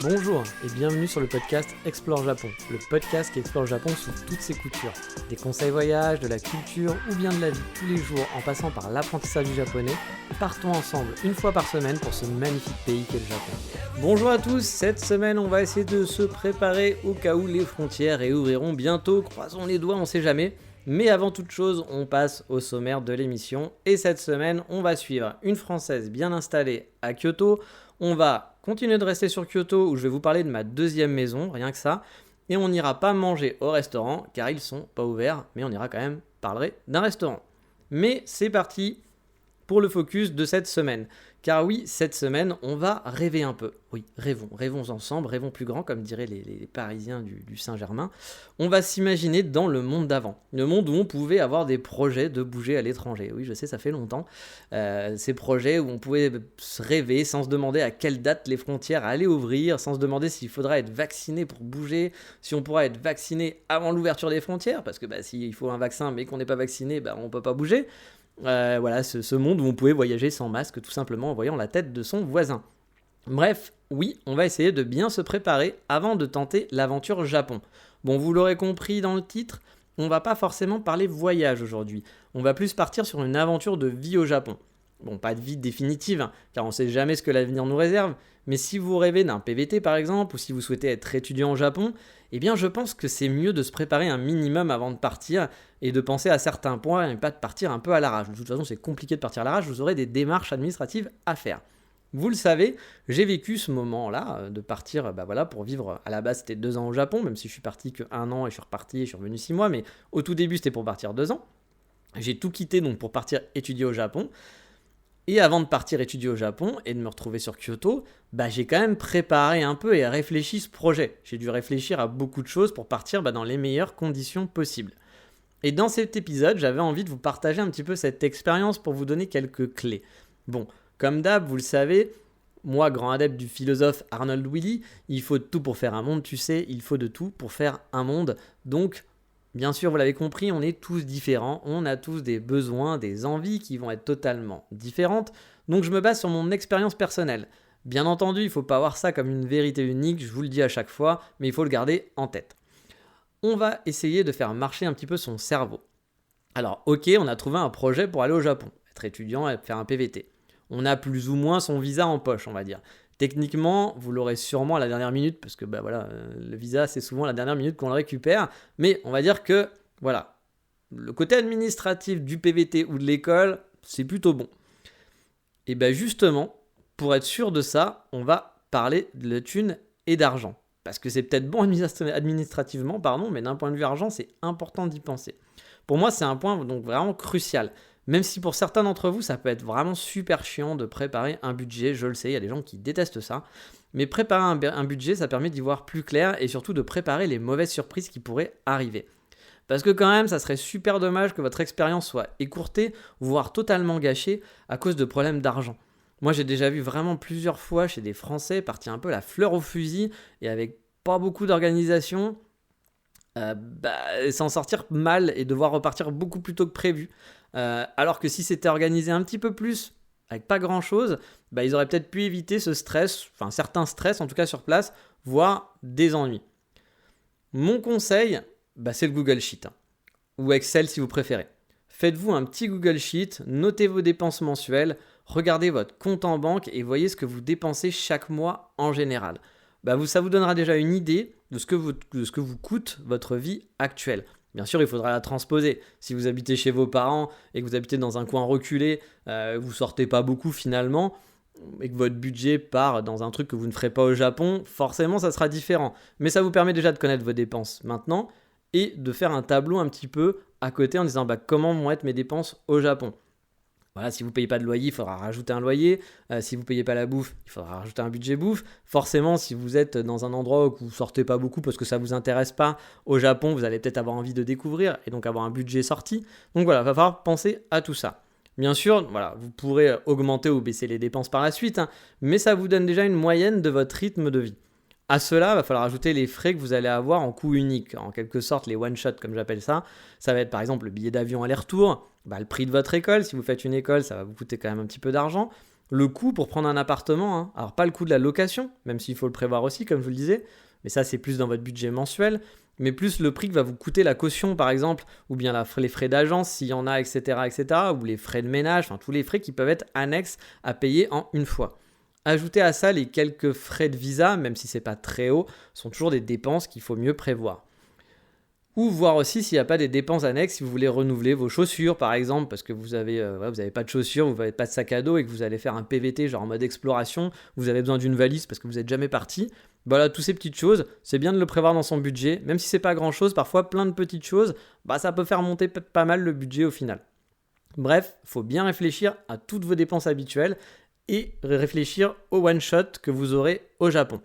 Bonjour et bienvenue sur le podcast Explore Japon, le podcast qui explore le Japon sous toutes ses coutures. Des conseils voyage, de la culture ou bien de la vie tous les jours en passant par l'apprentissage du japonais, partons ensemble une fois par semaine pour ce magnifique pays qu'est le Japon. Bonjour à tous, cette semaine on va essayer de se préparer au cas où les frontières réouvriront bientôt, croisons les doigts, on sait jamais. Mais avant toute chose, on passe au sommaire de l'émission et cette semaine on va suivre une Française bien installée à Kyoto. On va continuer de rester sur Kyoto où je vais vous parler de ma deuxième maison, rien que ça. Et on n'ira pas manger au restaurant car ils sont pas ouverts, mais on ira quand même parler d'un restaurant. Mais c'est parti pour le focus de cette semaine. Car oui, cette semaine, on va rêver un peu. Oui, rêvons ensemble, rêvons plus grand, comme diraient les Parisiens du Saint-Germain. On va s'imaginer dans le monde d'avant. Le monde où on pouvait avoir des projets de bouger à l'étranger. Oui, je sais, ça fait longtemps. Ces projets où on pouvait se rêver sans se demander à quelle date les frontières allaient ouvrir, sans se demander s'il faudra être vacciné pour bouger, si on pourra être vacciné avant l'ouverture des frontières, parce que s'il faut un vaccin mais qu'on n'est pas vacciné, on ne peut pas bouger. Voilà, ce monde où on pouvait voyager sans masque, tout simplement en voyant la tête de son voisin. Bref, oui, on va essayer de bien se préparer avant de tenter l'aventure Japon. Bon, vous l'aurez compris dans le titre, on va pas forcément parler voyage aujourd'hui. On va plus partir sur une aventure de vie au Japon. Bon, pas de vie définitive, car on sait jamais ce que l'avenir nous réserve, mais si vous rêvez d'un PVT par exemple, ou si vous souhaitez être étudiant au Japon, eh bien je pense que c'est mieux de se préparer un minimum avant de partir, et de penser à certains points, et pas de partir un peu à l'arrache. De toute façon, c'est compliqué de partir à l'arrache, vous aurez des démarches administratives à faire. Vous le savez, j'ai vécu ce moment-là, de partir pour vivre, à la base c'était 2 ans au Japon, même si je suis parti que 1 an et je suis reparti et je suis revenu 6 mois, mais au tout début c'était pour partir 2 ans. J'ai tout quitté donc pour partir étudier au Japon. Et avant de partir étudier au Japon et de me retrouver sur Kyoto, j'ai quand même préparé un peu et réfléchi ce projet. J'ai dû réfléchir à beaucoup de choses pour partir dans les meilleures conditions possibles. Et dans cet épisode, j'avais envie de vous partager un petit peu cette expérience pour vous donner quelques clés. Bon, comme d'hab, vous le savez, moi, grand adepte du philosophe Arnold Willy, il faut de tout pour faire un monde, tu sais, il faut de tout pour faire un monde. Donc, bien sûr, vous l'avez compris, on est tous différents, on a tous des besoins, des envies qui vont être totalement différentes, donc je me base sur mon expérience personnelle. Bien entendu, il ne faut pas voir ça comme une vérité unique, je vous le dis à chaque fois, mais il faut le garder en tête. On va essayer de faire marcher un petit peu son cerveau. Alors, ok, on a trouvé un projet pour aller au Japon, être étudiant et faire un PVT. On a plus ou moins son visa en poche, on va dire. Techniquement, vous l'aurez sûrement à la dernière minute, parce que le visa, c'est souvent à la dernière minute qu'on le récupère, mais on va dire que, le côté administratif du PVT ou de l'école, c'est plutôt bon. Et justement, pour être sûr de ça, on va parler de thunes et d'argent. Parce que c'est peut-être bon administrativement, mais d'un point de vue argent, c'est important d'y penser. Pour moi, c'est un point donc vraiment crucial. Même si pour certains d'entre vous, ça peut être vraiment super chiant de préparer un budget, je le sais, il y a des gens qui détestent ça. Mais préparer un budget, ça permet d'y voir plus clair et surtout de préparer les mauvaises surprises qui pourraient arriver. Parce que quand même, ça serait super dommage que votre expérience soit écourtée, voire totalement gâchée à cause de problèmes d'argent. Moi, j'ai déjà vu vraiment plusieurs fois chez des Français partir un peu la fleur au fusil et avec pas beaucoup d'organisation, s'en sortir mal et devoir repartir beaucoup plus tôt que prévu. Alors que si c'était organisé un petit peu plus, avec pas grand chose, ils auraient peut-être pu éviter ce stress, enfin certains stress en tout cas sur place, voire des ennuis. Mon conseil, c'est le Google Sheet, ou Excel si vous préférez. Faites-vous un petit Google Sheet, notez vos dépenses mensuelles, regardez votre compte en banque et voyez ce que vous dépensez chaque mois en général. Ça vous donnera déjà une idée de ce que vous coûte votre vie actuelle. Bien sûr, il faudra la transposer. Si vous habitez chez vos parents et que vous habitez dans un coin reculé, vous sortez pas beaucoup finalement, et que votre budget part dans un truc que vous ne ferez pas au Japon, forcément ça sera différent. Mais ça vous permet déjà de connaître vos dépenses maintenant et de faire un tableau un petit peu à côté en disant comment vont être mes dépenses au Japon. Voilà, si vous ne payez pas de loyer, il faudra rajouter un loyer. Si vous ne payez pas la bouffe, il faudra rajouter un budget bouffe. Forcément, si vous êtes dans un endroit où vous ne sortez pas beaucoup parce que ça ne vous intéresse pas, au Japon, vous allez peut-être avoir envie de découvrir et donc avoir un budget sorti. Donc voilà, il va falloir penser à tout ça. Bien sûr, vous pourrez augmenter ou baisser les dépenses par la suite, mais ça vous donne déjà une moyenne de votre rythme de vie. À cela, il va falloir ajouter les frais que vous allez avoir en coût unique, en quelque sorte les one-shot comme j'appelle ça. Ça va être par exemple le billet d'avion aller-retour, le prix de votre école, si vous faites une école, ça va vous coûter quand même un petit peu d'argent. Le coût pour prendre un appartement, hein, alors pas le coût de la location, même s'il faut le prévoir aussi, comme je vous le disais, mais ça c'est plus dans votre budget mensuel, mais plus le prix que va vous coûter la caution par exemple, ou bien les frais d'agence s'il y en a, etc., ou les frais de ménage, enfin tous les frais qui peuvent être annexes à payer en une fois. Ajoutez à ça les quelques frais de visa, même si c'est pas très haut, sont toujours des dépenses qu'il faut mieux prévoir. Ou voir aussi s'il n'y a pas des dépenses annexes si vous voulez renouveler vos chaussures par exemple parce que vous avez pas de chaussures, vous n'avez pas de sac à dos et que vous allez faire un PVT genre en mode exploration, vous avez besoin d'une valise parce que vous n'êtes jamais parti. Voilà, toutes ces petites choses, c'est bien de le prévoir dans son budget, même si c'est pas grand chose, parfois plein de petites choses, ça peut faire monter pas mal le budget au final. Bref, il faut bien réfléchir à toutes vos dépenses habituelles et réfléchir au one shot que vous aurez au Japon.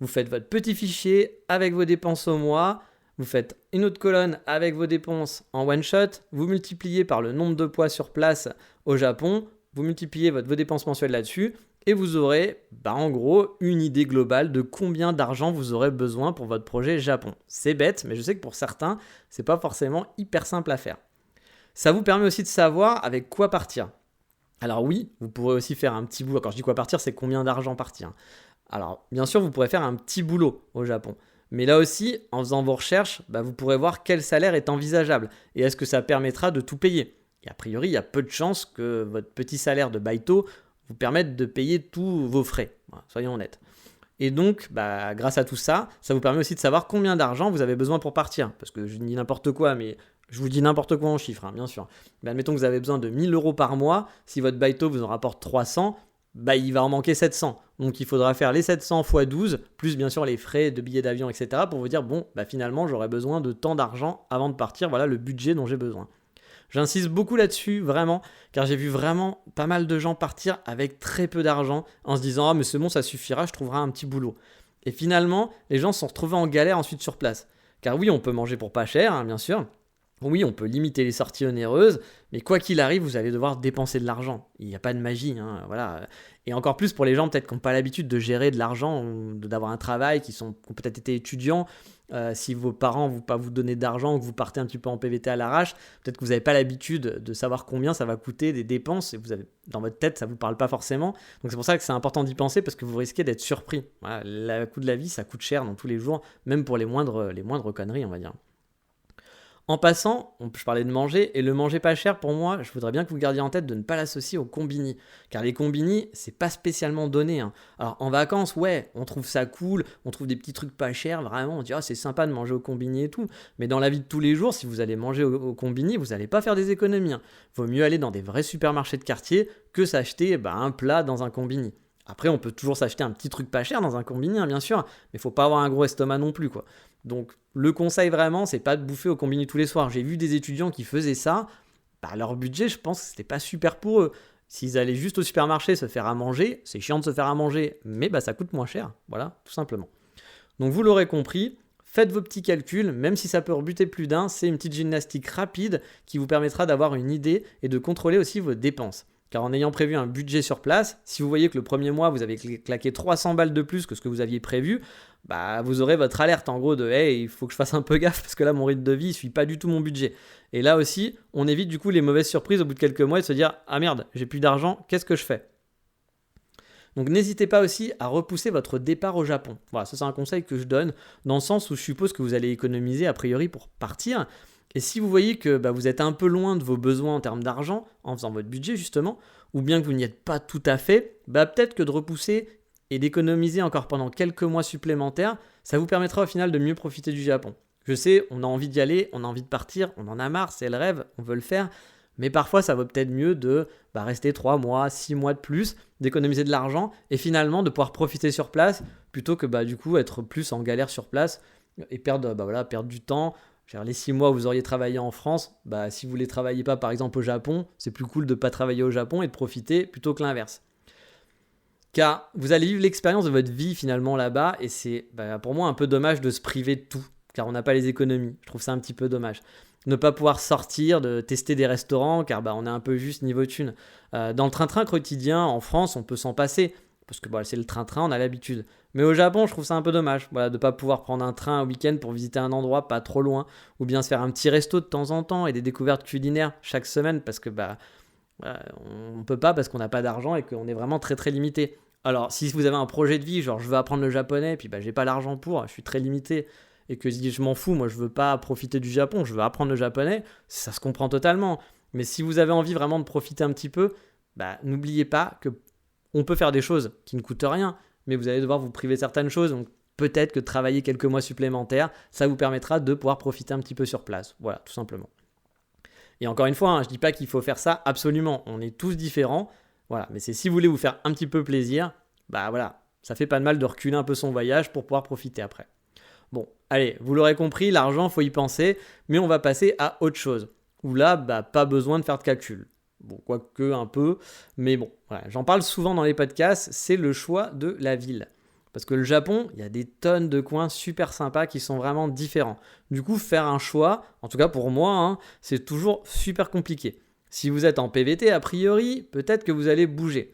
Vous faites votre petit fichier avec vos dépenses au mois. Vous faites une autre colonne avec vos dépenses en one shot, vous multipliez par le nombre de poids sur place au Japon, vous multipliez vos dépenses mensuelles là-dessus et vous aurez en gros une idée globale de combien d'argent vous aurez besoin pour votre projet Japon. C'est bête, mais je sais que pour certains, c'est pas forcément hyper simple à faire. Ça vous permet aussi de savoir avec quoi partir. Alors oui, vous pourrez aussi faire un petit boulot. Quand je dis quoi partir, c'est combien d'argent partir. Alors bien sûr, vous pourrez faire un petit boulot au Japon. Mais là aussi, en faisant vos recherches, vous pourrez voir quel salaire est envisageable et est-ce que ça permettra de tout payer. Et a priori, il y a peu de chances que votre petit salaire de baito vous permette de payer tous vos frais. Voilà, soyons honnêtes. Et donc, grâce à tout ça, ça vous permet aussi de savoir combien d'argent vous avez besoin pour partir. Parce que je dis n'importe quoi, mais je vous dis n'importe quoi en chiffres, bien sûr. Mais admettons que vous avez besoin de 1000 euros par mois. Si votre baito vous en rapporte 300, il va en manquer 700. Donc il faudra faire les 700 x 12, plus bien sûr les frais de billets d'avion, etc. pour vous dire, finalement j'aurai besoin de tant d'argent avant de partir, voilà le budget dont j'ai besoin. J'insiste beaucoup là-dessus, vraiment, car j'ai vu vraiment pas mal de gens partir avec très peu d'argent en se disant « Ah mais c'est bon, ça suffira, je trouverai un petit boulot ». Et finalement, les gens se sont retrouvés en galère ensuite sur place. Car oui, on peut manger pour pas cher, bien sûr. Oui, on peut limiter les sorties onéreuses, mais quoi qu'il arrive, vous allez devoir dépenser de l'argent. Il n'y a pas de magie, voilà. Et encore plus pour les gens peut-être qui n'ont pas l'habitude de gérer de l'argent, ou d'avoir un travail, qui ont peut-être été étudiants. Si vos parents ne vont pas vous donner d'argent ou que vous partez un petit peu en PVT à l'arrache, peut-être que vous n'avez pas l'habitude de savoir combien ça va coûter des dépenses et dans votre tête, ça ne vous parle pas forcément. Donc c'est pour ça que c'est important d'y penser parce que vous risquez d'être surpris. Voilà, le coût de la vie, ça coûte cher dans tous les jours, même pour les moindres conneries, on va dire. En passant, je parlais de manger, et le manger pas cher, pour moi, je voudrais bien que vous gardiez en tête de ne pas l'associer aux combini. Car les combini, c'est pas spécialement donné. Alors en vacances, ouais, on trouve ça cool, on trouve des petits trucs pas chers, vraiment, on dit c'est sympa de manger au combini et tout. Mais dans la vie de tous les jours, si vous allez manger au combini, vous n'allez pas faire des économies. Vaut mieux aller dans des vrais supermarchés de quartier que s'acheter un plat dans un combini. Après, on peut toujours s'acheter un petit truc pas cher dans un combini, bien sûr, mais il faut pas avoir un gros estomac non plus, quoi. Donc, le conseil vraiment, c'est pas de bouffer au combini tous les soirs. J'ai vu des étudiants qui faisaient ça. Leur budget, je pense que c'était pas super pour eux. S'ils allaient juste au supermarché se faire à manger, c'est chiant de se faire à manger, mais ça coûte moins cher. Voilà, tout simplement. Donc, vous l'aurez compris, faites vos petits calculs, même si ça peut rebuter plus d'un, c'est une petite gymnastique rapide qui vous permettra d'avoir une idée et de contrôler aussi vos dépenses. Car en ayant prévu un budget sur place, si vous voyez que le premier mois, vous avez claqué 300 balles de plus que ce que vous aviez prévu, vous aurez votre alerte en gros de « Hey, il faut que je fasse un peu gaffe parce que là, mon rythme de vie ne suit pas du tout mon budget. » Et là aussi, on évite du coup les mauvaises surprises au bout de quelques mois et de se dire « Ah merde, j'ai plus d'argent, qu'est-ce que je fais ?» Donc n'hésitez pas aussi à repousser votre départ au Japon. Voilà, ça c'est un conseil que je donne dans le sens où je suppose que vous allez économiser a priori pour partir. Et si vous voyez que vous êtes un peu loin de vos besoins en termes d'argent, en faisant votre budget justement, ou bien que vous n'y êtes pas tout à fait, peut-être que de repousser et d'économiser encore pendant quelques mois supplémentaires, ça vous permettra au final de mieux profiter du Japon. Je sais, on a envie d'y aller, on a envie de partir, on en a marre, c'est le rêve, on veut le faire, mais parfois ça vaut peut-être mieux de rester 3 mois, 6 mois de plus, d'économiser de l'argent et finalement de pouvoir profiter sur place plutôt que du coup être plus en galère sur place et perdre du temps. Les 6 mois où vous auriez travaillé en France, si vous ne les travaillez pas par exemple au Japon, c'est plus cool de ne pas travailler au Japon et de profiter plutôt que l'inverse. Car vous allez vivre l'expérience de votre vie finalement là-bas et c'est pour moi un peu dommage de se priver de tout, car on n'a pas les économies. Je trouve ça un petit peu dommage. Ne pas pouvoir sortir, de tester des restaurants, car on est un peu juste niveau thune. Dans le train-train quotidien, en France, on peut s'en passer, parce que c'est le train-train, on a l'habitude. Mais au Japon, je trouve ça un peu dommage de ne pas pouvoir prendre un train un week-end pour visiter un endroit pas trop loin, ou bien se faire un petit resto de temps en temps et des découvertes culinaires chaque semaine, parce que Voilà, on ne peut pas parce qu'on n'a pas d'argent et qu'on est vraiment très très limité. Alors, si vous avez un projet de vie, genre je veux apprendre le japonais, puis j'ai pas l'argent pour, je suis très limité, et que je m'en fous, moi je veux pas profiter du Japon, je veux apprendre le japonais, ça se comprend totalement. Mais si vous avez envie vraiment de profiter un petit peu, n'oubliez pas que on peut faire des choses qui ne coûtent rien, mais vous allez devoir vous priver certaines choses, donc peut-être que travailler quelques mois supplémentaires, ça vous permettra de pouvoir profiter un petit peu sur place. Voilà, tout simplement. Et encore une fois, je ne dis pas qu'il faut faire ça absolument, on est tous différents, voilà. Mais c'est si vous voulez vous faire un petit peu plaisir, voilà, ça fait pas de mal de reculer un peu son voyage pour pouvoir profiter après. Bon, allez, vous l'aurez compris, l'argent, faut y penser, mais on va passer à autre chose, où là, pas besoin de faire de calcul. Bon, quoique un peu, mais bon, voilà, j'en parle souvent dans les podcasts, c'est le choix de la ville. Parce que le Japon, il y a des tonnes de coins super sympas qui sont vraiment différents. Du coup, faire un choix, en tout cas pour moi, c'est toujours super compliqué. Si vous êtes en PVT, a priori, peut-être que vous allez bouger.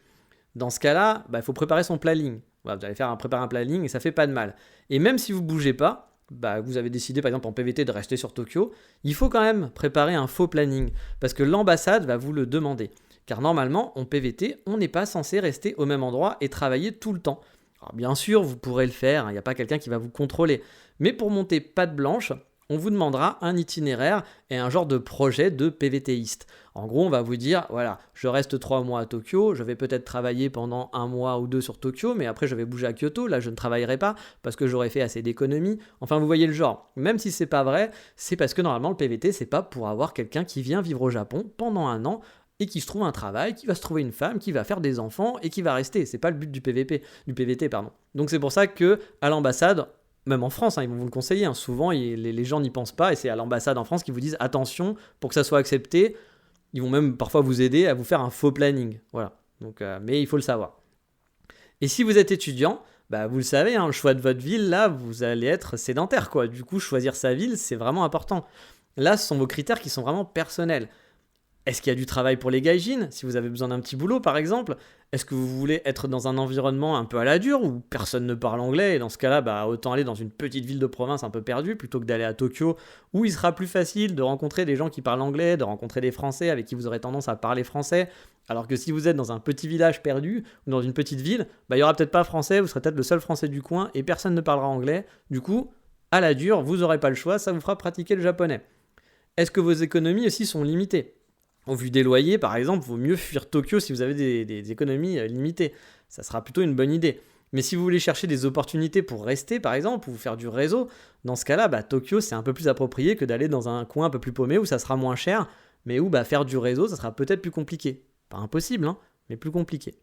Dans ce cas-là, il faut préparer son planning. Voilà, vous allez préparer un planning et ça fait pas de mal. Et même si vous ne bougez pas, vous avez décidé par exemple en PVT de rester sur Tokyo, il faut quand même préparer un faux planning parce que l'ambassade va vous le demander. Car normalement, en PVT, on n'est pas censé rester au même endroit et travailler tout le temps. Alors bien sûr, vous pourrez le faire, il n'y a pas quelqu'un qui va vous contrôler. Mais pour monter patte blanche, on vous demandera un itinéraire et un genre de projet de PVTiste. En gros, on va vous dire, voilà, je reste 3 mois à Tokyo, je vais peut-être travailler pendant 1 mois ou 2 sur Tokyo, mais après je vais bouger à Kyoto, là je ne travaillerai pas parce que j'aurai fait assez d'économies. Enfin, vous voyez le genre. Même si c'est pas vrai, c'est parce que normalement le PVT, c'est pas pour avoir quelqu'un qui vient vivre au Japon pendant 1 an et qui se trouve un travail, qui va se trouver une femme, qui va faire des enfants et qui va rester. C'est pas le but du PVT. Donc c'est pour ça que à l'ambassade, même en France, ils vont vous le conseiller. Souvent, les gens n'y pensent pas et c'est à l'ambassade en France qu'ils vous disent attention pour que ça soit accepté. Ils vont même parfois vous aider à vous faire un faux planning. Voilà. Donc, mais il faut le savoir. Et si vous êtes étudiant, vous le savez, le choix de votre ville, là, vous allez être sédentaire, quoi. Du coup, choisir sa ville, c'est vraiment important. Là, ce sont vos critères qui sont vraiment personnels. Est-ce qu'il y a du travail pour les gaijins, si vous avez besoin d'un petit boulot par exemple? Est-ce que vous voulez être dans un environnement un peu à la dure où personne ne parle anglais et dans ce cas-là, autant aller dans une petite ville de province un peu perdue plutôt que d'aller à Tokyo où il sera plus facile de rencontrer des gens qui parlent anglais, de rencontrer des Français avec qui vous aurez tendance à parler français. Alors que si vous êtes dans un petit village perdu ou dans une petite ville, il n'y aura peut-être pas français, vous serez peut-être le seul français du coin et personne ne parlera anglais. Du coup, à la dure, vous n'aurez pas le choix, ça vous fera pratiquer le japonais. Est-ce que vos économies aussi sont limitées? Au vu des loyers, par exemple, il vaut mieux fuir Tokyo si vous avez des économies limitées. Ça sera plutôt une bonne idée. Mais si vous voulez chercher des opportunités pour rester, par exemple, ou faire du réseau, dans ce cas-là, Tokyo, c'est un peu plus approprié que d'aller dans un coin un peu plus paumé où ça sera moins cher, mais où faire du réseau, ça sera peut-être plus compliqué. Pas impossible, mais plus compliqué.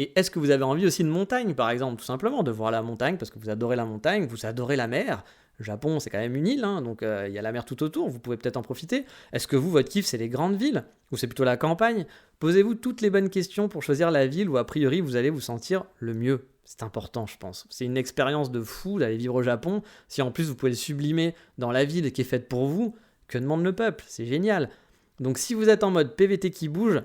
Et est-ce que vous avez envie aussi de montagne, par exemple, tout simplement, de voir la montagne, parce que vous adorez la montagne, vous adorez la mer. Le Japon, c'est quand même une île, donc il y a la mer tout autour, vous pouvez peut-être en profiter. Est-ce que votre kiff, c'est les grandes villes ou c'est plutôt la campagne? Posez-vous toutes les bonnes questions pour choisir la ville où, a priori, vous allez vous sentir le mieux. C'est important, je pense. C'est une expérience de fou d'aller vivre au Japon. Si en plus, vous pouvez le sublimer dans la ville qui est faite pour vous, que demande le peuple? C'est génial. Donc si vous êtes en mode PVT qui bouge,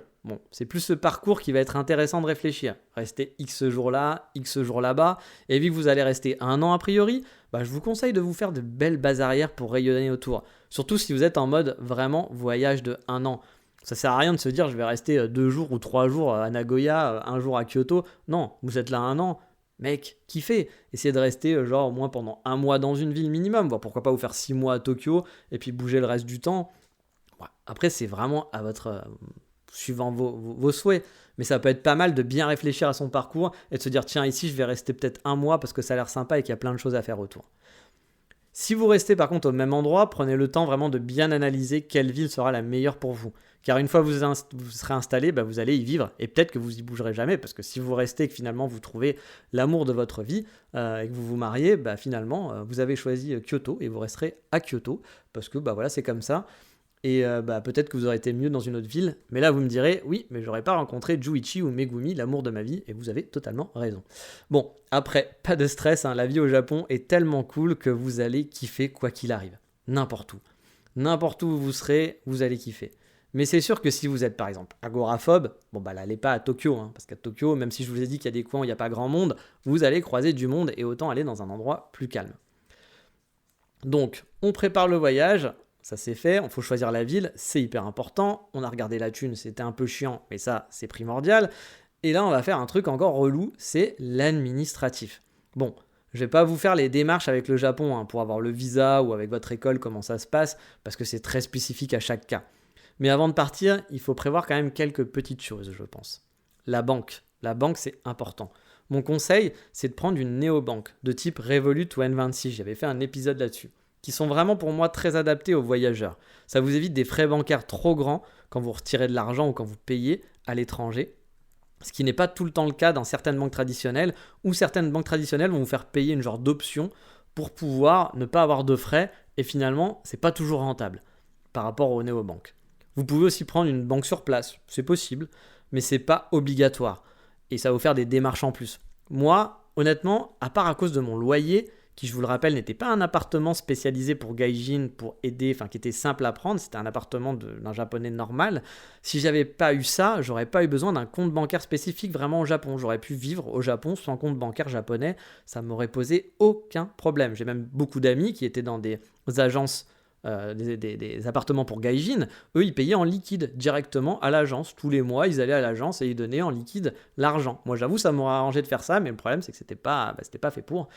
c'est plus ce parcours qui va être intéressant de réfléchir. Restez X jours là, X jours là-bas, et vu que vous allez rester 1 an a priori, je vous conseille de vous faire de belles bases arrière pour rayonner autour. Surtout si vous êtes en mode vraiment voyage de 1 an. Ça sert à rien de se dire je vais rester 2 jours ou 3 jours à Nagoya, 1 jour à Kyoto. Non, vous êtes là 1 an. Mec, kiffez. Essayez de rester au moins pendant 1 mois dans une ville minimum. Pourquoi pas vous faire 6 mois à Tokyo et puis bouger le reste du temps. Après, c'est vraiment à votre... suivant vos souhaits. Mais ça peut être pas mal de bien réfléchir à son parcours et de se dire tiens, ici je vais rester peut-être 1 mois parce que ça a l'air sympa et qu'il y a plein de choses à faire autour. Si vous restez par contre au même endroit, prenez le temps vraiment de bien analyser quelle ville sera la meilleure pour vous. Car une fois que vous serez installé, vous allez y vivre et peut-être que vous y bougerez jamais parce que si vous restez et que finalement vous trouvez l'amour de votre vie et que vous vous mariez, finalement vous avez choisi Kyoto et vous resterez à Kyoto parce que voilà, c'est comme ça. Et peut-être que vous aurez été mieux dans une autre ville. Mais là, vous me direz, oui, mais j'aurais pas rencontré Juichi ou Megumi, l'amour de ma vie. Et vous avez totalement raison. Bon, après, pas de stress. La vie au Japon est tellement cool que vous allez kiffer quoi qu'il arrive. N'importe où. N'importe où vous serez, vous allez kiffer. Mais c'est sûr que si vous êtes, par exemple, agoraphobe, n'allez pas à Tokyo. Parce qu'à Tokyo, même si je vous ai dit qu'il y a des coins où il n'y a pas grand monde, vous allez croiser du monde et autant aller dans un endroit plus calme. Donc, on prépare le voyage. ça c'est fait, il faut choisir la ville, c'est hyper important. On a regardé la thune, c'était un peu chiant, mais ça c'est primordial. Et là on va faire un truc encore relou, c'est l'administratif. Bon, je vais pas vous faire les démarches avec le Japon pour avoir le visa ou avec votre école, comment ça se passe, parce que c'est très spécifique à chaque cas. Mais avant de partir, il faut prévoir quand même quelques petites choses, je pense. La banque, c'est important. Mon conseil, c'est de prendre une néobanque de type Revolut ou N26, j'avais fait un épisode là-dessus, qui sont vraiment pour moi très adaptés aux voyageurs. Ça vous évite des frais bancaires trop grands quand vous retirez de l'argent ou quand vous payez à l'étranger, ce qui n'est pas tout le temps le cas dans certaines banques traditionnelles, où certaines banques traditionnelles vont vous faire payer une genre d'option pour pouvoir ne pas avoir de frais, et finalement, c'est pas toujours rentable par rapport aux néobanques. Vous pouvez aussi prendre une banque sur place, c'est possible, mais c'est pas obligatoire. Et ça va vous faire des démarches en plus. Moi, honnêtement, à part à cause de mon loyer, qui je vous le rappelle n'était pas un appartement spécialisé pour gaijin, pour aider, qui était simple à prendre, c'était un appartement d'un japonais normal. Si j'avais pas eu ça, j'aurais pas eu besoin d'un compte bancaire spécifique vraiment au Japon. J'aurais pu vivre au Japon sans compte bancaire japonais, ça m'aurait posé aucun problème. J'ai même beaucoup d'amis qui étaient dans des agences, des appartements pour gaijin, eux ils payaient en liquide directement à l'agence. Tous les mois ils allaient à l'agence et ils donnaient en liquide l'argent. Moi j'avoue ça m'aurait arrangé de faire ça, mais le problème c'est que c'était pas fait pour.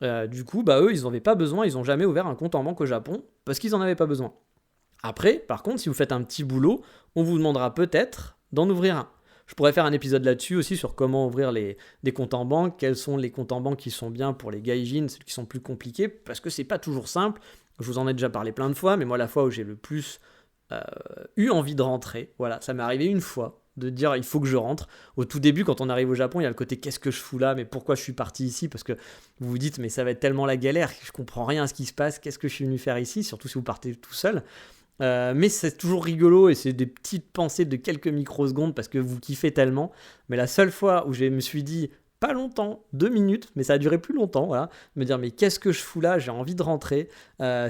Du coup eux ils n'en avaient pas besoin, ils n'ont jamais ouvert un compte en banque au Japon parce qu'ils n'en avaient pas besoin. Après par contre si vous faites un petit boulot, on vous demandera peut-être d'en ouvrir un. Je pourrais faire un épisode là-dessus aussi sur comment ouvrir des comptes en banque, quels sont les comptes en banque qui sont bien pour les gaijin, ceux qui sont plus compliqués, parce que c'est pas toujours simple. Je vous en ai déjà parlé plein de fois, mais moi la fois où j'ai le plus eu envie de rentrer, voilà, ça m'est arrivé une fois, de dire il faut que je rentre. Au tout début, quand on arrive au Japon, il y a le côté qu'est-ce que je fous là, mais pourquoi je suis parti ici, parce que vous vous dites mais ça va être tellement la galère, je comprends rien à ce qui se passe, qu'est-ce que je suis venu faire ici, surtout si vous partez tout seul. Mais c'est toujours rigolo et c'est des petites pensées de quelques microsecondes parce que vous kiffez tellement. Mais la seule fois où je me suis dit, pas longtemps, 2 minutes, mais ça a duré plus longtemps, voilà, me dire mais qu'est-ce que je fous là, j'ai envie de rentrer,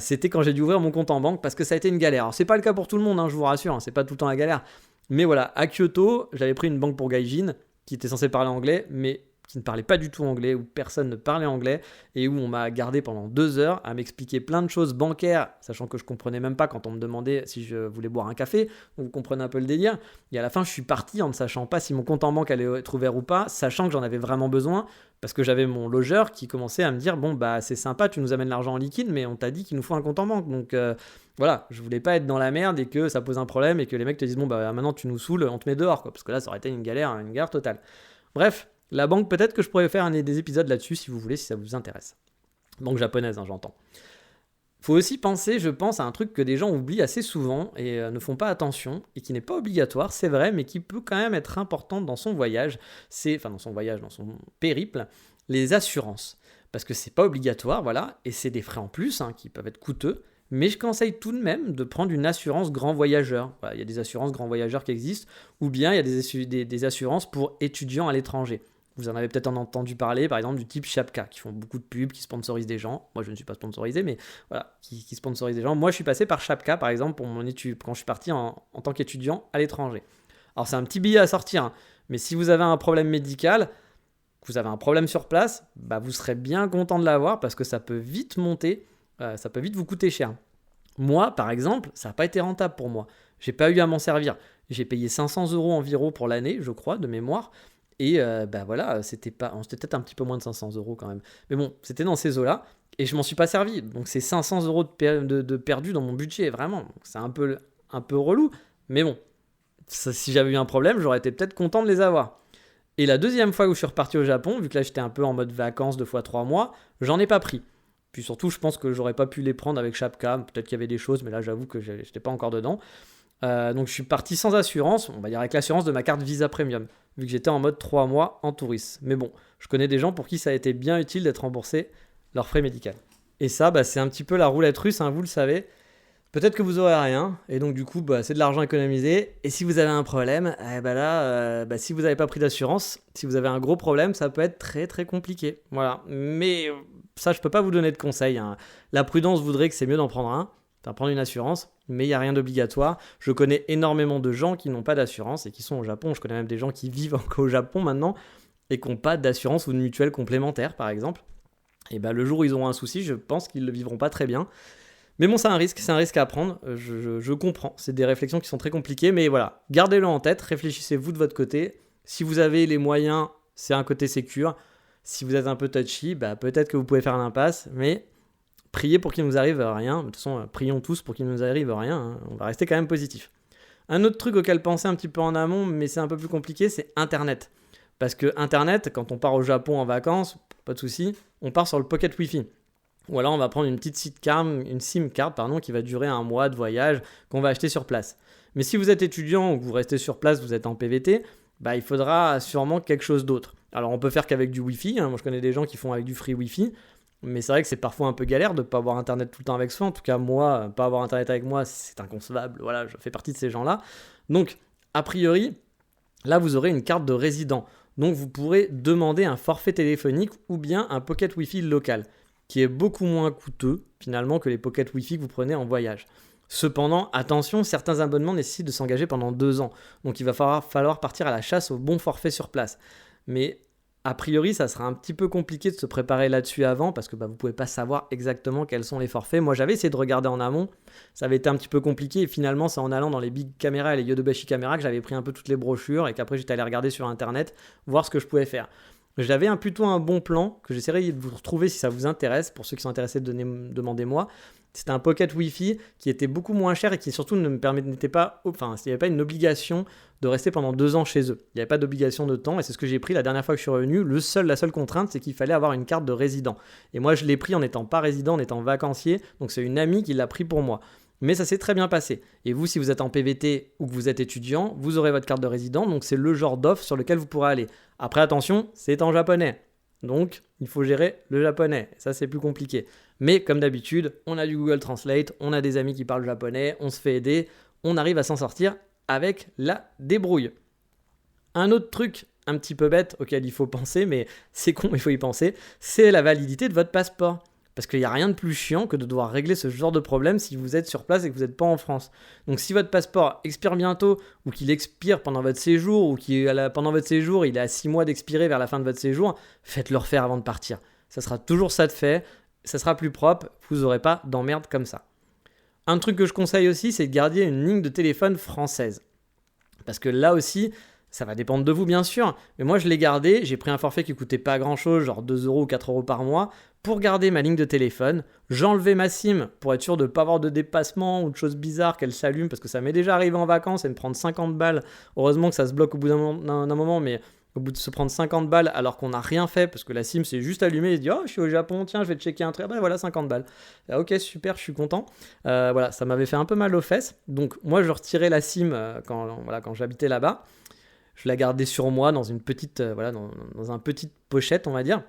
c'était quand j'ai dû ouvrir mon compte en banque parce que ça a été une galère. Alors c'est pas le cas pour tout le monde, je vous rassure, c'est pas tout le temps la galère. Mais voilà, à Kyoto, j'avais pris une banque pour gaijin qui était censée parler anglais, mais qui ne parlait pas du tout anglais, où personne ne parlait anglais, et où on m'a gardé pendant 2 heures à m'expliquer plein de choses bancaires, sachant que je comprenais même pas quand on me demandait si je voulais boire un café, donc vous comprenez un peu le délire. Et à la fin, je suis parti en ne sachant pas si mon compte en banque allait être ouvert ou pas, sachant que j'en avais vraiment besoin, parce que j'avais mon logeur qui commençait à me dire, bon bah c'est sympa, tu nous amènes l'argent en liquide, mais on t'a dit qu'il nous faut un compte en banque, donc voilà, je voulais pas être dans la merde et que ça pose un problème et que les mecs te disent, bon bah maintenant tu nous saoules, on te met dehors, quoi, parce que là ça aurait été une galère totale. Bref, la banque, peut-être que je pourrais faire des épisodes là-dessus si vous voulez, si ça vous intéresse. Banque japonaise, j'entends. Faut aussi penser, je pense, à un truc que des gens oublient assez souvent et ne font pas attention et qui n'est pas obligatoire, c'est vrai, mais qui peut quand même être important dans son voyage, dans son périple, les assurances. Parce que c'est pas obligatoire, voilà, et c'est des frais en plus qui peuvent être coûteux. Mais je conseille tout de même de prendre une assurance grand voyageur. Voilà, il y a des assurances grand voyageurs qui existent, ou bien il y a des assurances pour étudiants à l'étranger. Vous en avez peut-être entendu parler, par exemple, du type Chapka, qui font beaucoup de pubs, qui sponsorisent des gens. Moi, je ne suis pas sponsorisé, mais voilà, qui sponsorisent des gens. Moi, je suis passé par Chapka, par exemple, pour mon étude, quand je suis parti en tant qu'étudiant à l'étranger. Alors, c'est un petit billet à sortir, mais si vous avez un problème médical, que vous avez un problème sur place, vous serez bien content de l'avoir parce que ça peut vite monter, ça peut vite vous coûter cher. Moi, par exemple, ça n'a pas été rentable pour moi. J'ai pas eu à m'en servir. J'ai payé 500 € environ pour l'année, je crois, de mémoire. Et voilà, c'était peut-être un petit peu moins de 500 € quand même. Mais bon, c'était dans ces eaux-là. Et je m'en suis pas servi. Donc c'est 500 € de perdu dans mon budget, vraiment. Donc, c'est un peu relou. Mais bon, si j'avais eu un problème, j'aurais été peut-être content de les avoir. Et la deuxième fois où je suis reparti au Japon, vu que là j'étais un peu en mode vacances 2 fois 3 mois, j'en ai pas pris. Puis surtout, je pense que j'aurais pas pu les prendre avec Chapka. Peut-être qu'il y avait des choses, mais là j'avoue que j'étais pas encore dedans. Donc je suis parti sans assurance, on va dire avec l'assurance de ma carte Visa Premium, vu que j'étais en mode 3 mois en tourisme. Mais bon, je connais des gens pour qui ça a été bien utile d'être remboursé leurs frais médicaux. Et ça, c'est un petit peu la roulette russe, vous le savez. Peut-être que vous aurez rien, et donc du coup, c'est de l'argent économisé. Et si vous avez un problème, si vous n'avez pas pris d'assurance, si vous avez un gros problème, ça peut être très très compliqué. Voilà. Mais ça, je peux pas vous donner de conseils. La prudence voudrait que c'est mieux d'en prendre prendre une assurance, mais il n'y a rien d'obligatoire. Je connais énormément de gens qui n'ont pas d'assurance et qui sont au Japon. Je connais même des gens qui vivent encore au Japon maintenant et qui n'ont pas d'assurance ou de mutuelle complémentaire, par exemple. Et le jour où ils auront un souci, je pense qu'ils ne le vivront pas très bien. Mais bon, c'est un risque à prendre, je comprends, c'est des réflexions qui sont très compliquées, mais voilà, gardez-le en tête, réfléchissez-vous de votre côté. Si vous avez les moyens, c'est un côté sécure. Si vous êtes un peu touchy, peut-être que vous pouvez faire l'impasse, mais priez pour qu'il ne nous arrive rien. De toute façon, prions tous pour qu'il ne nous arrive rien, hein. On va rester quand même positif. Un autre truc auquel penser un petit peu en amont, mais c'est un peu plus compliqué, c'est Internet. Parce que Internet, quand on part au Japon en vacances, pas de souci, on part sur le Pocket Wi-Fi. Ou alors on va prendre une petite SIM card qui va durer un mois de voyage qu'on va acheter sur place. Mais si vous êtes étudiant ou que vous restez sur place, vous êtes en PVT, il faudra sûrement quelque chose d'autre. Alors on peut faire qu'avec du Wi-Fi, hein. Moi je connais des gens qui font avec du free Wi-Fi, mais c'est vrai que c'est parfois un peu galère de ne pas avoir Internet tout le temps avec soi. En tout cas moi, pas avoir Internet avec moi, c'est inconcevable. Voilà, je fais partie de ces gens-là. Donc a priori, là vous aurez une carte de résident. Donc vous pourrez demander un forfait téléphonique ou bien un Pocket Wi-Fi local, qui est beaucoup moins coûteux finalement que les Pocket Wi-Fi que vous prenez en voyage. Cependant, attention, certains abonnements nécessitent de s'engager pendant 2 ans. Donc il va falloir partir à la chasse au bon forfait sur place. Mais a priori, ça sera un petit peu compliqué de se préparer là-dessus avant parce que vous ne pouvez pas savoir exactement quels sont les forfaits. Moi, j'avais essayé de regarder en amont. Ça avait été un petit peu compliqué et finalement, c'est en allant dans les Big Camera et les Yodobashi Camera que j'avais pris un peu toutes les brochures et qu'après, j'étais allé regarder sur Internet, voir ce que je pouvais faire. J'avais plutôt un bon plan que j'essaierai de vous retrouver si ça vous intéresse. Pour ceux qui sont intéressés, demandez-moi. C'était un Pocket Wi-Fi qui était beaucoup moins cher et qui surtout il n'y avait pas une obligation de rester pendant 2 ans chez eux. Il n'y avait pas d'obligation de temps et c'est ce que j'ai pris la dernière fois que je suis revenu. La seule contrainte, c'est qu'il fallait avoir une carte de résident. Et moi, je l'ai pris en n'étant pas résident, en étant vacancier. Donc, c'est une amie qui l'a pris pour moi. Mais ça s'est très bien passé. Et vous, si vous êtes en PVT ou que vous êtes étudiant, vous aurez votre carte de résident. Donc, c'est le genre d'offre sur lequel vous pourrez aller. Après, attention, c'est en japonais. Donc, il faut gérer le japonais. Ça, c'est plus compliqué. Mais comme d'habitude, on a du Google Translate, on a des amis qui parlent japonais, on se fait aider, on arrive à s'en sortir avec la débrouille. Un autre truc un petit peu bête auquel il faut penser, mais c'est con, mais il faut y penser, c'est la validité de votre passeport. Parce qu'il n'y a rien de plus chiant que de devoir régler ce genre de problème si vous êtes sur place et que vous n'êtes pas en France. Donc si votre passeport expire bientôt ou qu'il expire pendant votre séjour ou pendant votre séjour il est à 6 mois d'expirer vers la fin de votre séjour, faites-le refaire avant de partir. Ça sera toujours ça de fait, ça sera plus propre, vous n'aurez pas d'emmerde comme ça. Un truc que je conseille aussi, c'est de garder une ligne de téléphone française. Parce que là aussi, ça va dépendre de vous bien sûr, mais moi je l'ai gardé, j'ai pris un forfait qui coûtait pas grand chose, genre 2 € ou 4 € par mois, pour garder ma ligne de téléphone. J'enlevais ma SIM pour être sûr de ne pas avoir de dépassement ou de choses bizarres qu'elle s'allume, parce que ça m'est déjà arrivé en vacances et me prendre 50 balles. Heureusement que ça se bloque au bout d'un moment, mais au bout de se prendre 50 balles alors qu'on n'a rien fait, parce que la SIM s'est juste allumée et se dit « Oh, je suis au Japon, tiens, je vais checker un truc. » Voilà, 50 balles. Ok, super, je suis content. Voilà, ça m'avait fait un peu mal aux fesses. Donc moi, je retirais la SIM quand j'habitais là-bas. Je la gardais sur moi dans une petite, dans un petite pochette, on va dire.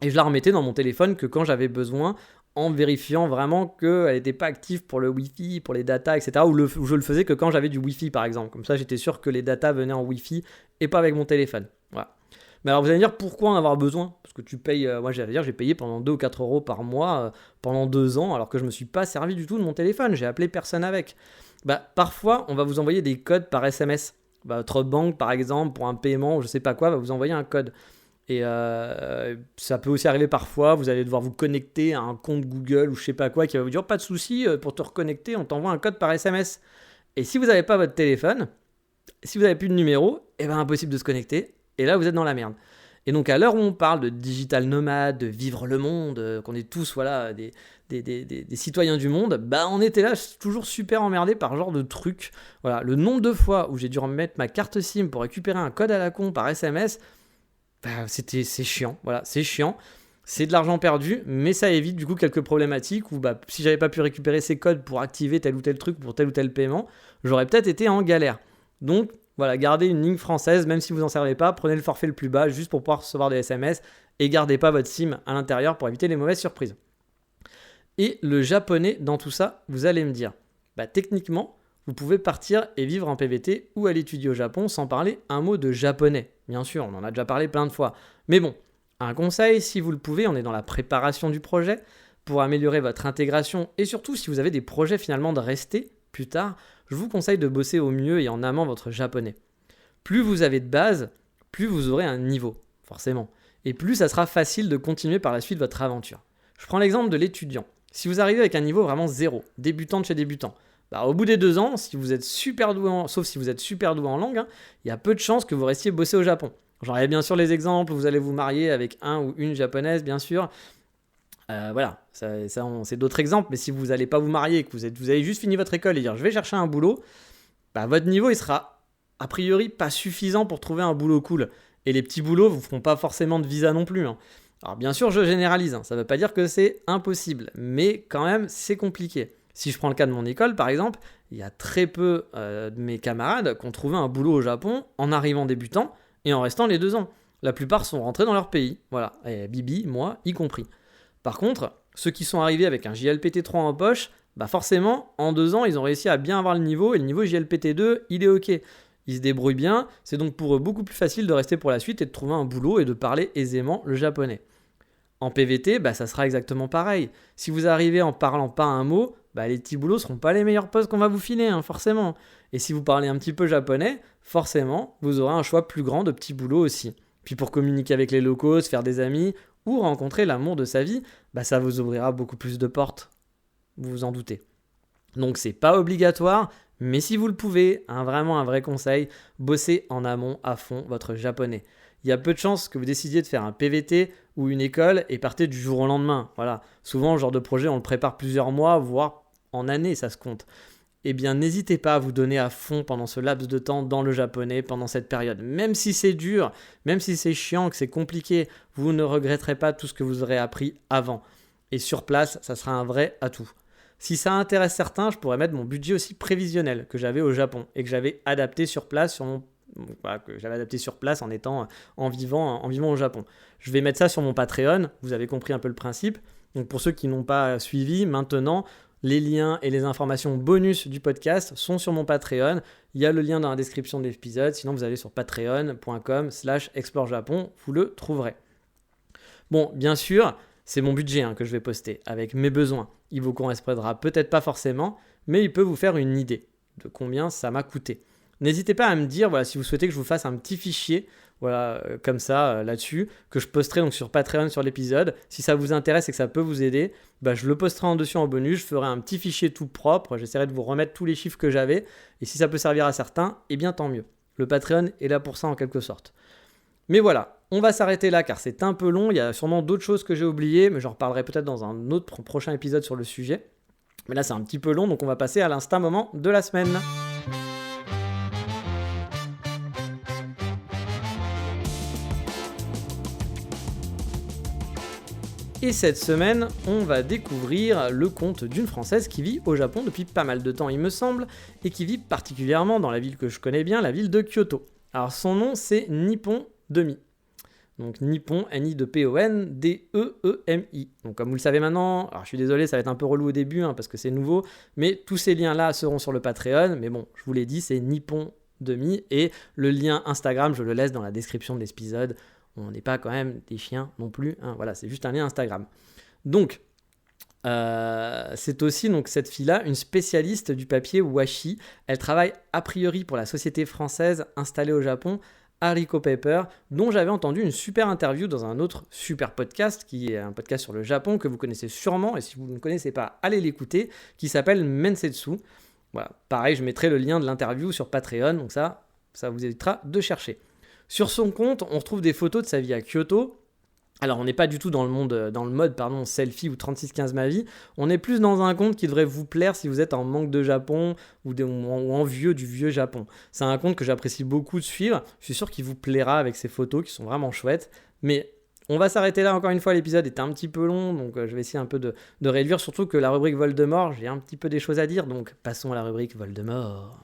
Et je la remettais dans mon téléphone que quand j'avais besoin, en vérifiant vraiment qu'elle n'était pas active pour le Wi-Fi, pour les datas, etc. Ou je le faisais que quand j'avais du Wi-Fi, par exemple. Comme ça, j'étais sûr que les datas venaient en Wi-Fi et pas avec mon téléphone. Voilà. Mais alors, vous allez me dire, pourquoi en avoir besoin ? Parce que tu payes, moi, j'ai payé pendant 2 ou 4 € par mois pendant 2 ans, alors que je ne me suis pas servi du tout de mon téléphone. J'ai appelé personne avec. Parfois, on va vous envoyer des codes par SMS. Votre banque, par exemple, pour un paiement, je ne sais pas quoi, va vous envoyer un code. Et ça peut aussi arriver parfois, vous allez devoir vous connecter à un compte Google ou je sais pas quoi qui va vous dire pas de souci, pour te reconnecter, on t'envoie un code par SMS. Et si vous n'avez pas votre téléphone, si vous n'avez plus de numéro, impossible de se connecter. Et là, vous êtes dans la merde. Et donc, à l'heure où on parle de digital nomade, de vivre le monde, qu'on est tous des citoyens du monde, on était là toujours super emmerdés par ce genre de trucs. Voilà, le nombre de fois où j'ai dû remettre ma carte SIM pour récupérer un code à la con par SMS, c'est chiant. Voilà, c'est chiant. C'est de l'argent perdu, mais ça évite du coup quelques problématiques où si j'avais pas pu récupérer ces codes pour activer tel ou tel truc pour tel ou tel paiement, j'aurais peut-être été en galère. Donc voilà, gardez une ligne française, même si vous n'en servez pas, prenez le forfait le plus bas juste pour pouvoir recevoir des SMS et gardez pas votre SIM à l'intérieur pour éviter les mauvaises surprises. Et le japonais dans tout ça, vous allez me dire, techniquement, vous pouvez partir et vivre en PVT ou aller étudier au Japon sans parler un mot de japonais. Bien sûr, on en a déjà parlé plein de fois. Mais bon, un conseil, si vous le pouvez, on est dans la préparation du projet pour améliorer votre intégration et surtout si vous avez des projets finalement de rester plus tard, je vous conseille de bosser au mieux et en amont votre japonais. Plus vous avez de base, plus vous aurez un niveau, forcément. Et plus ça sera facile de continuer par la suite votre aventure. Je prends l'exemple de l'étudiant. Si vous arrivez avec un niveau vraiment zéro, débutant de chez débutant, au bout des 2 ans, si vous êtes super doué sauf si vous êtes super doué en langue, il y a peu de chances que vous restiez bosser au Japon. J'en ai bien sûr les exemples, vous allez vous marier avec un ou une japonaise, bien sûr. Voilà, c'est d'autres exemples, mais si vous n'allez pas vous marier, que vous avez juste fini votre école et dire je vais chercher un boulot, votre niveau il sera a priori pas suffisant pour trouver un boulot cool. Et les petits boulots vous feront pas forcément de visa non plus. Alors bien sûr, je généralise, ça ne veut pas dire que c'est impossible, mais quand même c'est compliqué. Si je prends le cas de mon école par exemple, il y a très peu de mes camarades qui ont trouvé un boulot au Japon en arrivant débutant et en restant les 2 ans. La plupart sont rentrés dans leur pays, voilà, et Bibi, moi y compris. Par contre, ceux qui sont arrivés avec un JLPT3 en poche, forcément, en 2 ans, ils ont réussi à bien avoir le niveau, et le niveau JLPT2, il est ok. Ils se débrouillent bien, c'est donc pour eux beaucoup plus facile de rester pour la suite et de trouver un boulot et de parler aisément le japonais. En PVT, ça sera exactement pareil. Si vous arrivez en parlant pas un mot, les petits boulots seront pas les meilleurs postes qu'on va vous filer, forcément. Et si vous parlez un petit peu japonais, forcément, vous aurez un choix plus grand de petits boulots aussi. Puis pour communiquer avec les locaux, se faire des amis ou rencontrer l'amour de sa vie, ça vous ouvrira beaucoup plus de portes. Vous vous en doutez. Donc c'est pas obligatoire, mais si vous le pouvez, vraiment un vrai conseil, bossez en amont à fond votre japonais. Il y a peu de chances que vous décidiez de faire un PVT ou une école et partez du jour au lendemain. Voilà. Souvent, ce genre de projet, on le prépare plusieurs mois, voire en années, ça se compte. Eh bien, n'hésitez pas à vous donner à fond pendant ce laps de temps dans le japonais, pendant cette période. Même si c'est dur, même si c'est chiant, que c'est compliqué, vous ne regretterez pas tout ce que vous aurez appris avant. Et sur place, ça sera un vrai atout. Si ça intéresse certains, je pourrais mettre mon budget aussi prévisionnel que j'avais au Japon et que j'avais adapté sur place en vivant au Japon. Je vais mettre ça sur mon Patreon, vous avez compris un peu le principe. Donc pour ceux qui n'ont pas suivi, maintenant, les liens et les informations bonus du podcast sont sur mon Patreon. Il y a le lien dans la description de l'épisode. Sinon, vous allez sur patreon.com/explorejapon. Vous le trouverez. Bon, bien sûr, c'est mon budget que je vais poster avec mes besoins. Il vous correspondra peut-être pas forcément, mais il peut vous faire une idée de combien ça m'a coûté. N'hésitez pas à me dire si vous souhaitez que je vous fasse un petit fichier comme ça là-dessus, que je posterai donc sur Patreon sur l'épisode. Si ça vous intéresse et que ça peut vous aider, je le posterai en dessus en bonus, je ferai un petit fichier tout propre, j'essaierai de vous remettre tous les chiffres que j'avais, et si ça peut servir à certains, bien tant mieux. Le Patreon est là pour ça en quelque sorte. Mais voilà, on va s'arrêter là car c'est un peu long, il y a sûrement d'autres choses que j'ai oubliées, mais j'en reparlerai peut-être dans un autre prochain épisode sur le sujet. Mais là c'est un petit peu long, donc on va passer à l'instant moment de la semaine. Et cette semaine, on va découvrir le conte d'une Française qui vit au Japon depuis pas mal de temps, il me semble, et qui vit particulièrement dans la ville que je connais bien, la ville de Kyoto. Alors son nom, c'est Nippon Demi. Donc Nippon, N-I-P-O-N, D-E-E-M-I. Donc comme vous le savez maintenant, alors je suis désolé, ça va être un peu relou au début parce que c'est nouveau, mais tous ces liens-là seront sur le Patreon. Mais bon, je vous l'ai dit, c'est Nippon Demi, et le lien Instagram, je le laisse dans la description de l'épisode. On n'est pas quand même des chiens non plus, voilà, c'est juste un lien Instagram. Donc, c'est aussi cette fille-là une spécialiste du papier washi. Elle travaille a priori pour la société française installée au Japon, Haricot Paper, dont j'avais entendu une super interview dans un autre super podcast, qui est un podcast sur le Japon que vous connaissez sûrement, et si vous ne connaissez pas, allez l'écouter, qui s'appelle Mensetsu. Voilà, pareil, je mettrai le lien de l'interview sur Patreon, donc ça vous évitera de chercher. Sur son compte, on retrouve des photos de sa vie à Kyoto. Alors, on n'est pas du tout dans le mode selfie ou 3615 ma vie. On est plus dans un compte qui devrait vous plaire si vous êtes en manque de Japon ou envieux du vieux Japon. C'est un compte que j'apprécie beaucoup de suivre. Je suis sûr qu'il vous plaira avec ses photos qui sont vraiment chouettes. Mais on va s'arrêter là encore une fois. L'épisode est un petit peu long, donc je vais essayer un peu de réduire. Surtout que la rubrique Voldemort, j'ai un petit peu des choses à dire. Donc, passons à la rubrique Voldemort.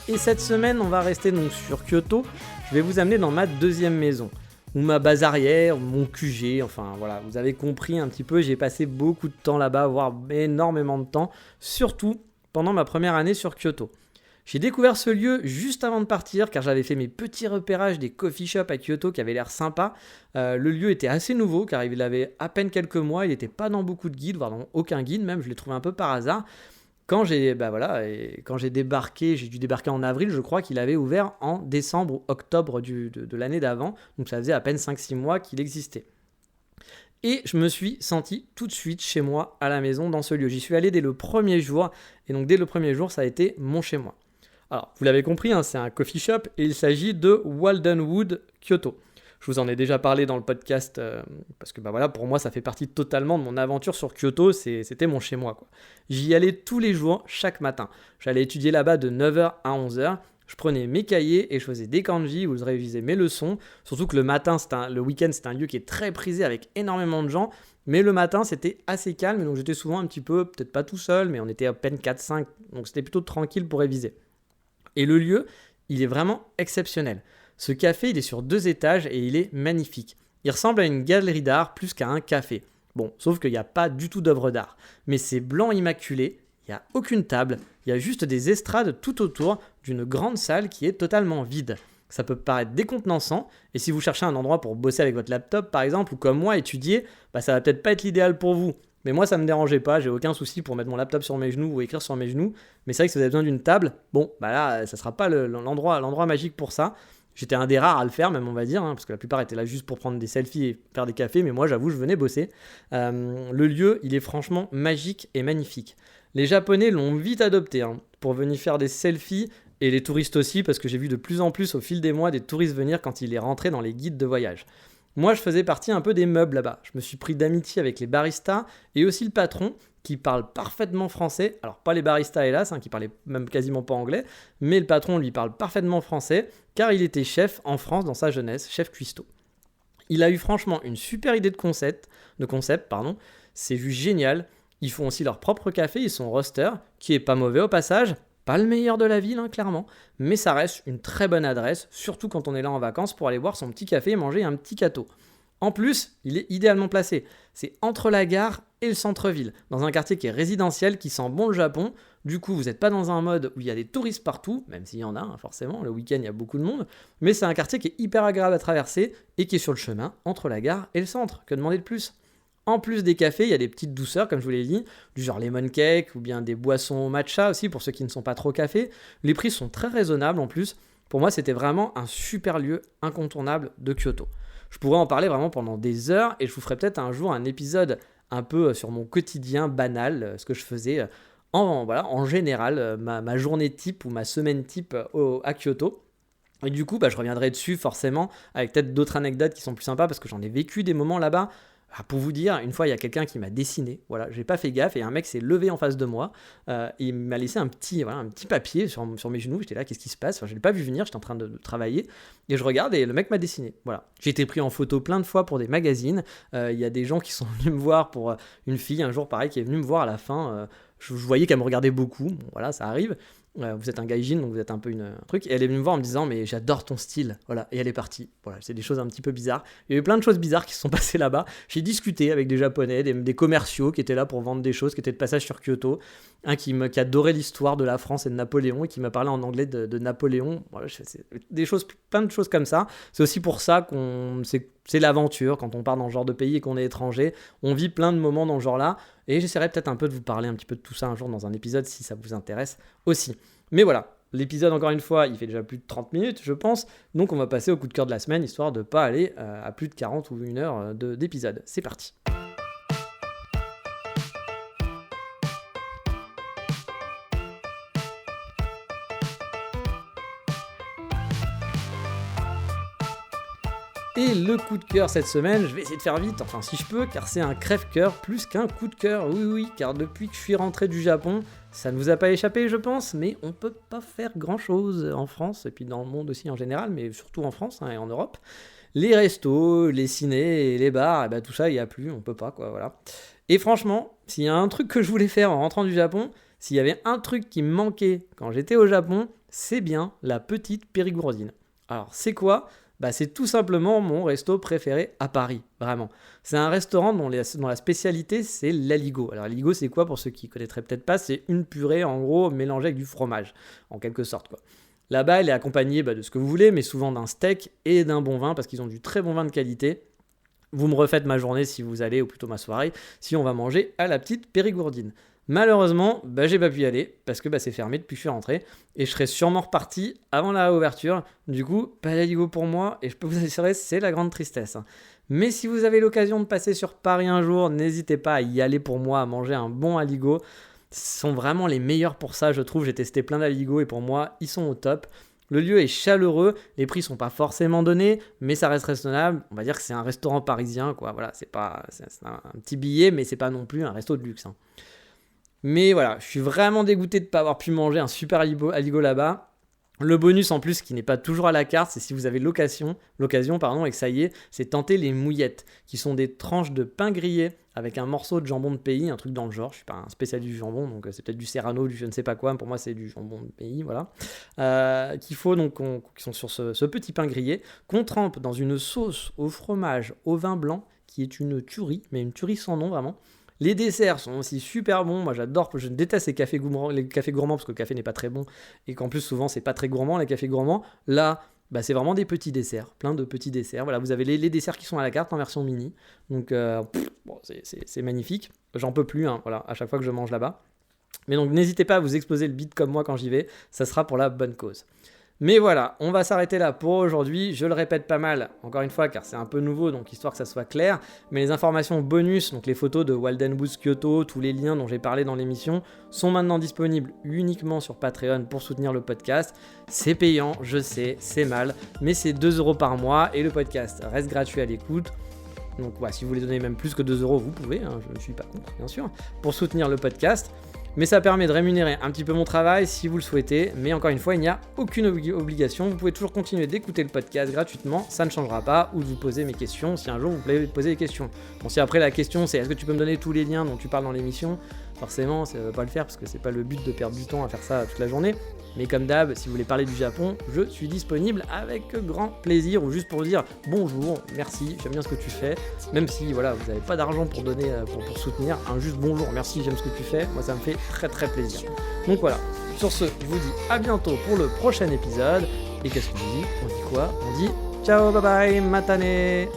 Et cette semaine, on va rester sur Kyoto. Je vais vous amener dans ma deuxième maison, ou ma base arrière, mon QG, enfin voilà, vous avez compris un petit peu, j'ai passé beaucoup de temps là-bas, voire énormément de temps, surtout pendant ma première année sur Kyoto. J'ai découvert ce lieu juste avant de partir, car j'avais fait mes petits repérages des coffee shops à Kyoto qui avaient l'air sympas. Le lieu était assez nouveau, car il avait à peine quelques mois, il n'était pas dans beaucoup de guides, voire dans aucun guide même, je l'ai trouvé un peu par hasard. quand j'ai débarqué, j'ai dû débarquer en avril, je crois qu'il avait ouvert en décembre ou octobre de l'année d'avant, donc ça faisait à peine 5-6 mois qu'il existait. Et je me suis senti tout de suite chez moi à la maison dans ce lieu. J'y suis allé dès le premier jour, et donc dès le premier jour, ça a été mon chez moi. Alors, vous l'avez compris, c'est un coffee shop et il s'agit de Waldenwood Kyoto. Je vous en ai déjà parlé dans le podcast parce que pour moi, ça fait partie totalement de mon aventure sur Kyoto. C'était mon chez moi, quoi. J'y allais tous les jours, chaque matin. J'allais étudier là-bas de 9h à 11h. Je prenais mes cahiers et je faisais des kanji où je révisais mes leçons. Surtout que le matin, le week-end, c'est un lieu qui est très prisé avec énormément de gens. Mais le matin, c'était assez calme. Donc j'étais souvent un petit peu, peut-être pas tout seul, mais on était à peine 4-5. Donc c'était plutôt tranquille pour réviser. Et le lieu, il est vraiment exceptionnel. Ce café, il est sur 2 étages et il est magnifique. Il ressemble à une galerie d'art plus qu'à un café. Bon, sauf qu'il n'y a pas du tout d'œuvre d'art. Mais c'est blanc immaculé, il n'y a aucune table, il y a juste des estrades tout autour d'une grande salle qui est totalement vide. Ça peut paraître décontenançant, et si vous cherchez un endroit pour bosser avec votre laptop par exemple, ou comme moi, étudier, ça va peut-être pas être l'idéal pour vous. Mais moi, ça me dérangeait pas, j'ai aucun souci pour mettre mon laptop sur mes genoux ou écrire sur mes genoux. Mais c'est vrai que si vous avez besoin d'une table, là, ça sera pas l'endroit magique pour ça. J'étais un des rares à le faire, même on va dire, parce que la plupart étaient là juste pour prendre des selfies et faire des cafés, mais moi j'avoue, je venais bosser. Le lieu, il est franchement magique et magnifique. Les Japonais l'ont vite adopté pour venir faire des selfies, et les touristes aussi, parce que j'ai vu de plus en plus au fil des mois des touristes venir quand il est rentré dans les guides de voyage. Moi, je faisais partie un peu des meubles là-bas. Je me suis pris d'amitié avec les baristas et aussi le patron, qui parle parfaitement français. Alors, pas les baristas, hélas, qui parlaient même quasiment pas anglais, mais le patron, lui, parle parfaitement français, car il était chef en France dans sa jeunesse, chef cuistot. Il a eu franchement une super idée de concept, c'est juste génial. Ils font aussi leur propre café, ils sont roaster, qui est pas mauvais au passage, pas le meilleur de la ville, clairement, mais ça reste une très bonne adresse, surtout quand on est là en vacances pour aller boire son petit café et manger un petit gâteau. En plus, il est idéalement placé. C'est entre la gare et le centre-ville, dans un quartier qui est résidentiel, qui sent bon le Japon. Du coup, vous n'êtes pas dans un mode où il y a des touristes partout, même s'il y en a, forcément, le week-end, il y a beaucoup de monde. Mais c'est un quartier qui est hyper agréable à traverser et qui est sur le chemin entre la gare et le centre. Que demander de plus ? En plus des cafés, il y a des petites douceurs, comme je vous l'ai dit, du genre lemon cake ou bien des boissons matcha aussi, pour ceux qui ne sont pas trop café. Les prix sont très raisonnables en plus. Pour moi, c'était vraiment un super lieu incontournable de Kyoto. Je pourrais en parler vraiment pendant des heures et je vous ferai peut-être un jour un épisode un peu sur mon quotidien banal, ce que je faisais en général, ma journée type ou ma semaine type à Kyoto. Et du coup, je reviendrai dessus forcément avec peut-être d'autres anecdotes qui sont plus sympas parce que j'en ai vécu des moments là-bas. Pour vous dire, une fois, il y a quelqu'un qui m'a dessiné. Voilà, j'ai pas fait gaffe et un mec s'est levé en face de moi. Et il m'a laissé un petit papier sur mes genoux. J'étais là, qu'est-ce qui se passe ? Je l'ai pas vu venir, j'étais en train de travailler. Et je regarde et le mec m'a dessiné. Voilà. J'ai été pris en photo plein de fois pour des magazines. Il y a des gens qui sont venus me voir pour une fille, un jour pareil, qui est venue me voir à la fin. Je voyais qu'elle me regardait beaucoup. Bon, voilà, ça arrive. Vous êtes un gaijin, donc vous êtes un peu un truc. Et elle est venue me voir en me disant, mais j'adore ton style. Voilà. Et elle est partie. Voilà, c'est des choses un petit peu bizarres. Il y a eu plein de choses bizarres qui se sont passées là-bas. J'ai discuté avec des Japonais, des commerciaux qui étaient là pour vendre des choses, qui étaient de passage sur Kyoto. Un qui adorait l'histoire de la France et de Napoléon et qui m'a parlé en anglais de Napoléon. Voilà, c'est plein de choses comme ça. C'est aussi pour ça c'est l'aventure. Quand on part dans ce genre de pays et qu'on est étranger, on vit plein de moments dans ce genre-là. Et j'essaierai peut-être un peu de vous parler un petit peu de tout ça un jour dans un épisode si ça vous intéresse aussi. Mais voilà, l'épisode encore une fois, il fait déjà plus de 30 minutes je pense. Donc on va passer au coup de cœur de la semaine histoire de ne pas aller à plus de 40 ou 1 heure d'épisode. C'est parti. Et le coup de cœur cette semaine, je vais essayer de faire vite, enfin si je peux, car c'est un crève-cœur plus qu'un coup de cœur. Oui, car depuis que je suis rentré du Japon, ça ne vous a pas échappé je pense, mais on peut pas faire grand-chose en France, et puis dans le monde aussi en général, mais surtout en France et en Europe. Les restos, les cinés, les bars, tout ça, il n'y a plus, on peut pas, quoi, voilà. Et franchement, s'il y a un truc que je voulais faire en rentrant du Japon, s'il y avait un truc qui me manquait quand j'étais au Japon, c'est bien la petite Périgourdine. Alors, c'est quoi ? C'est tout simplement mon resto préféré à Paris, vraiment. C'est un restaurant dont la spécialité, c'est l'aligot. Alors l'aligot, c'est quoi pour ceux qui ne connaîtraient peut-être pas ? C'est une purée, en gros, mélangée avec du fromage, en quelque sorte, quoi. Là-bas, elle est accompagnée de ce que vous voulez, mais souvent d'un steak et d'un bon vin, parce qu'ils ont du très bon vin de qualité. Vous me refaites ma journée si vous allez, ou plutôt ma soirée, si on va manger à la petite Périgourdine. Malheureusement, j'ai pas pu y aller parce que c'est fermé depuis que je suis rentré et je serais sûrement reparti avant la réouverture. Du coup, pas d'Aligo pour moi et je peux vous assurer, c'est la grande tristesse. Mais si vous avez l'occasion de passer sur Paris un jour, n'hésitez pas à y aller pour moi, à manger un bon Aligo. Ce sont vraiment les meilleurs pour ça, je trouve. J'ai testé plein d'Aligo et pour moi, ils sont au top. Le lieu est chaleureux, les prix sont pas forcément donnés, mais ça reste raisonnable. On va dire que c'est un restaurant parisien, quoi. Voilà, c'est un petit billet, mais c'est pas non plus un resto de luxe. Mais voilà, je suis vraiment dégoûté de ne pas avoir pu manger un super Aligo là-bas. Le bonus en plus qui n'est pas toujours à la carte, c'est si vous avez l'occasion et que ça y est, c'est tenter les mouillettes, qui sont des tranches de pain grillé avec un morceau de jambon de pays, un truc dans le genre. Je suis pas un spécialiste du jambon, donc c'est peut-être du serrano, du je ne sais pas quoi. Pour moi, c'est du jambon de pays, voilà. Qui sont sur ce petit pain grillé, qu'on trempe dans une sauce au fromage, au vin blanc, qui est une tuerie, mais une tuerie sans nom vraiment. Les desserts sont aussi super bons. Moi, je déteste les cafés gourmands parce que le café n'est pas très bon et qu'en plus, souvent, c'est pas très gourmand, les cafés gourmands. Là, c'est vraiment des petits desserts, plein de petits desserts. Voilà, vous avez les desserts qui sont à la carte en version mini. Donc, c'est magnifique. J'en peux plus, voilà, à chaque fois que je mange là-bas. Mais donc, n'hésitez pas à vous exploser le bide comme moi quand j'y vais. Ça sera pour la bonne cause. Mais voilà, on va s'arrêter là pour aujourd'hui. Je le répète pas mal, encore une fois, car c'est un peu nouveau, donc histoire que ça soit clair. Mais les informations bonus, donc les photos de Waldenboots Kyoto, tous les liens dont j'ai parlé dans l'émission, sont maintenant disponibles uniquement sur Patreon pour soutenir le podcast. C'est payant, je sais, c'est mal, mais c'est 2€ par mois et le podcast reste gratuit à l'écoute. Donc si vous voulez donner même plus que 2€, vous pouvez, je ne suis pas contre, bien sûr, pour soutenir le podcast. Mais ça permet de rémunérer un petit peu mon travail si vous le souhaitez. Mais encore une fois, il n'y a aucune obligation. Vous pouvez toujours continuer d'écouter le podcast gratuitement. Ça ne changera pas. Ou de vous poser mes questions si un jour vous voulez poser des questions. Bon, si après la question c'est est-ce que tu peux me donner tous les liens dont tu parles dans l'émission, forcément, ça ne va pas le faire parce que c'est pas le but de perdre du temps à faire ça toute la journée. Mais comme d'hab, si vous voulez parler du Japon, je suis disponible avec grand plaisir ou juste pour vous dire bonjour, merci, j'aime bien ce que tu fais. Même si voilà, vous n'avez pas d'argent pour donner, pour soutenir, juste bonjour, merci, j'aime ce que tu fais. Moi, ça me fait très très plaisir. Donc voilà, sur ce, je vous dis à bientôt pour le prochain épisode. Et qu'est-ce qu'on dit ? On dit quoi ? On dit ciao, bye bye, matane.